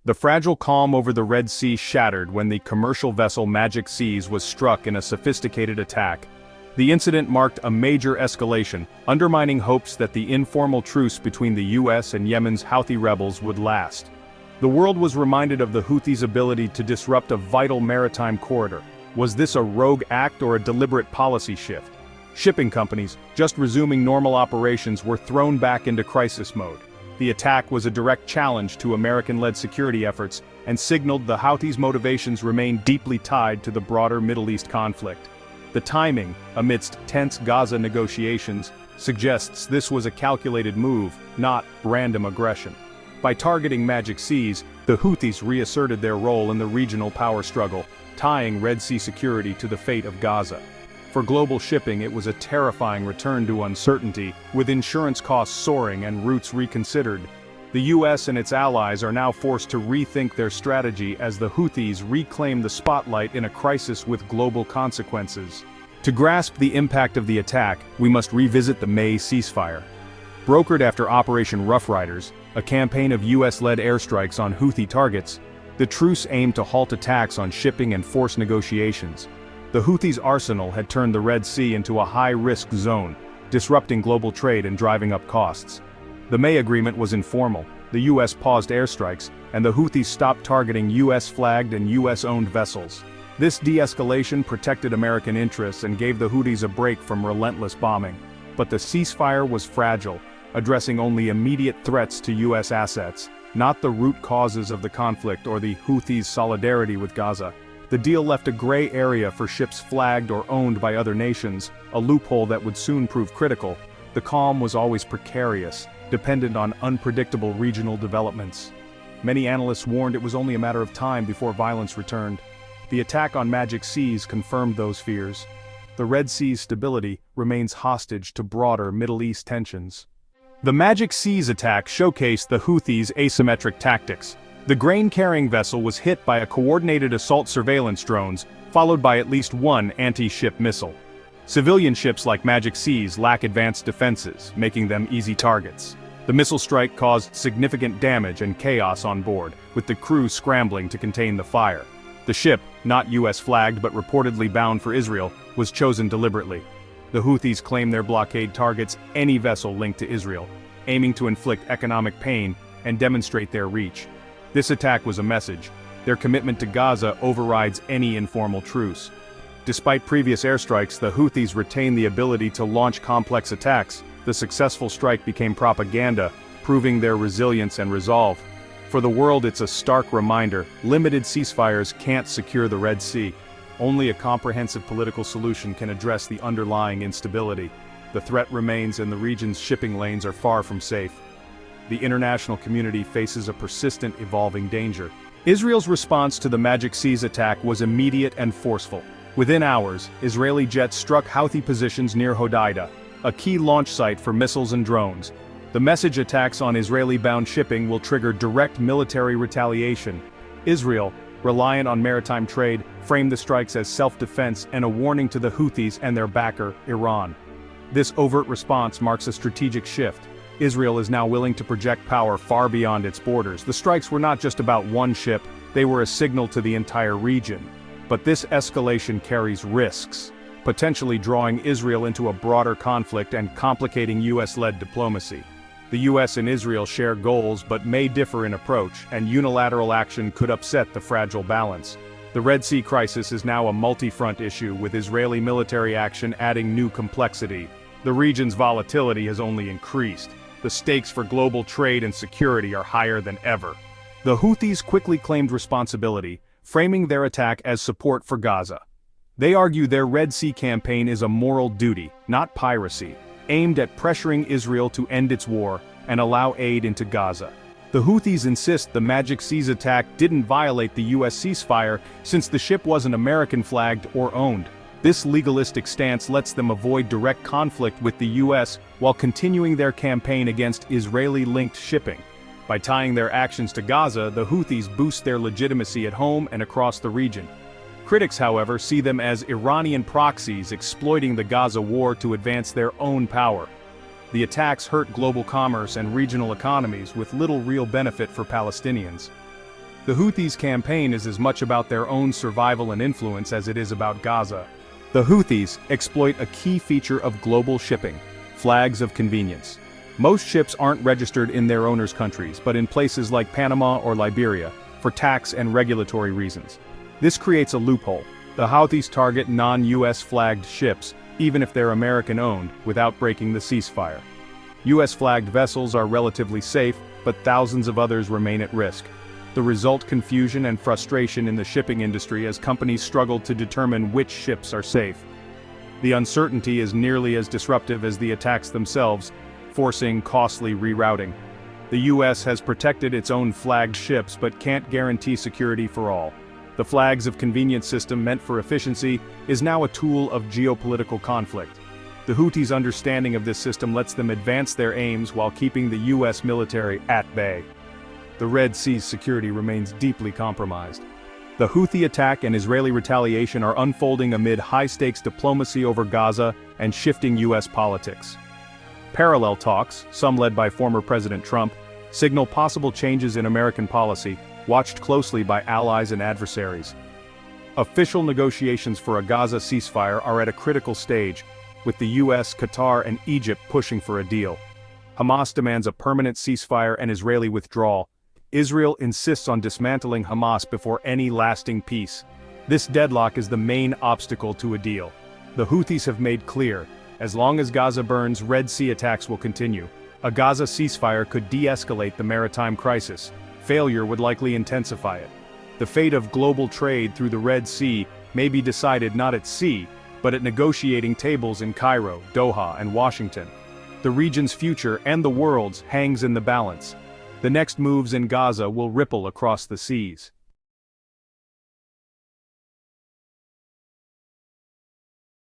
The fragile calm over the Red Sea shattered when the commercial vessel Magic Seas was struck in a sophisticated attack. The incident marked a major escalation, undermining hopes that the informal truce between the US and Yemen's Houthi rebels would last. The world was reminded of the Houthis' ability to disrupt a vital maritime corridor. Was this a rogue act or a deliberate policy shift? Shipping companies, just resuming normal operations, were thrown back into crisis mode. The attack was a direct challenge to American-led security efforts and signaled the Houthis' motivations remain deeply tied to the broader Middle East conflict. The timing, amidst tense Gaza negotiations, suggests this was a calculated move, not random aggression. By targeting Magic Seas, the Houthis reasserted their role in the regional power struggle, tying Red Sea security to the fate of Gaza. For global shipping, it was a terrifying return to uncertainty, with insurance costs soaring and routes reconsidered. The US and its allies are now forced to rethink their strategy as the Houthis reclaim the spotlight in a crisis with global consequences. To grasp the impact of the attack, we must revisit the May ceasefire. Brokered after Operation Rough Riders, a campaign of US-led airstrikes on Houthi targets, the truce aimed to halt attacks on shipping and force negotiations. The Houthis' arsenal had turned the Red Sea into a high-risk zone, disrupting global trade and driving up costs. The May agreement was informal. The US paused airstrikes, and the Houthis stopped targeting US-flagged and US-owned vessels. This de-escalation protected American interests and gave the Houthis a break from relentless bombing. But the ceasefire was fragile, addressing only immediate threats to US assets, not the root causes of the conflict or the Houthis' solidarity with Gaza. The deal left a gray area for ships flagged or owned by other nations, a loophole that would soon prove critical. The calm was always precarious, dependent on unpredictable regional developments. Many analysts warned it was only a matter of time before violence returned. The attack on Magic Seas confirmed those fears. The Red Sea's stability remains hostage to broader Middle East tensions. The Magic Seas attack showcased the Houthis' asymmetric tactics. The grain-carrying vessel was hit by a coordinated assault surveillance drones, followed by at least one anti-ship missile. Civilian ships like Magic Seas lack advanced defenses, making them easy targets. The missile strike caused significant damage and chaos on board, with the crew scrambling to contain the fire. The ship, not US-flagged but reportedly bound for Israel, was chosen deliberately. The Houthis claim their blockade targets any vessel linked to Israel, aiming to inflict economic pain and demonstrate their reach. This attack was a message. Their commitment to Gaza overrides any informal truce. Despite previous airstrikes, the Houthis retain the ability to launch complex attacks. The successful strike became propaganda, proving their resilience and resolve. For the world, it's a stark reminder: limited ceasefires can't secure the Red Sea. Only a comprehensive political solution can address the underlying instability. The threat remains, and the region's shipping lanes are far from safe. The international community faces a persistent, evolving danger. Israel's response to the Magic Seas attack was immediate and forceful. Within hours, Israeli jets struck Houthi positions near Hodeidah, a key launch site for missiles and drones. The message attacks on Israeli-bound shipping will trigger direct military retaliation. Israel, reliant on maritime trade, framed the strikes as self-defense and a warning to the Houthis and their backer, Iran. This overt response marks a strategic shift. Israel is now willing to project power far beyond its borders. The strikes were not just about one ship, they were a signal to the entire region. But this escalation carries risks, potentially drawing Israel into a broader conflict and complicating US-led diplomacy. The US and Israel share goals but may differ in approach, and unilateral action could upset the fragile balance. The Red Sea crisis is now a multi-front issue, with Israeli military action adding new complexity. The region's volatility has only increased. The stakes for global trade and security are higher than ever. The Houthis quickly claimed responsibility, framing their attack as support for Gaza. They argue their Red Sea campaign is a moral duty, not piracy, aimed at pressuring Israel to end its war and allow aid into Gaza. The Houthis insist the Magic Seas attack didn't violate the US ceasefire since the ship wasn't American-flagged or owned. This legalistic stance lets them avoid direct conflict with the US while continuing their campaign against Israeli-linked shipping. By tying their actions to Gaza, the Houthis boost their legitimacy at home and across the region. Critics, however, see them as Iranian proxies exploiting the Gaza war to advance their own power. The attacks hurt global commerce and regional economies with little real benefit for Palestinians. The Houthis' campaign is as much about their own survival and influence as it is about Gaza. The Houthis exploit a key feature of global shipping: flags of convenience. Most ships aren't registered in their owners' countries, but in places like Panama or Liberia, for tax and regulatory reasons. This creates a loophole. The Houthis target non-US flagged ships, even if they're American-owned, without breaking the ceasefire. US flagged vessels are relatively safe, but thousands of others remain at risk. The result: confusion and frustration in the shipping industry as companies struggle to determine which ships are safe. The uncertainty is nearly as disruptive as the attacks themselves, forcing costly rerouting. The US has protected its own flagged ships but can't guarantee security for all. The flags of convenience system meant for efficiency is now a tool of geopolitical conflict. The Houthis' understanding of this system lets them advance their aims while keeping the US military at bay. The Red Sea's security remains deeply compromised. The Houthi attack and Israeli retaliation are unfolding amid high-stakes diplomacy over Gaza and shifting US politics. Parallel talks, some led by former President Trump, signal possible changes in American policy, watched closely by allies and adversaries. Official negotiations for a Gaza ceasefire are at a critical stage, with the US, Qatar, and Egypt pushing for a deal. Hamas demands a permanent ceasefire and Israeli withdrawal. Israel insists on dismantling Hamas before any lasting peace. This deadlock is the main obstacle to a deal. The Houthis have made clear, as long as Gaza burns, Red Sea attacks will continue. A Gaza ceasefire could de-escalate the maritime crisis. Failure would likely intensify it. The fate of global trade through the Red Sea may be decided not at sea, but at negotiating tables in Cairo, Doha, and Washington. The region's future and the world's hangs in the balance. The next moves in Gaza will ripple across the seas.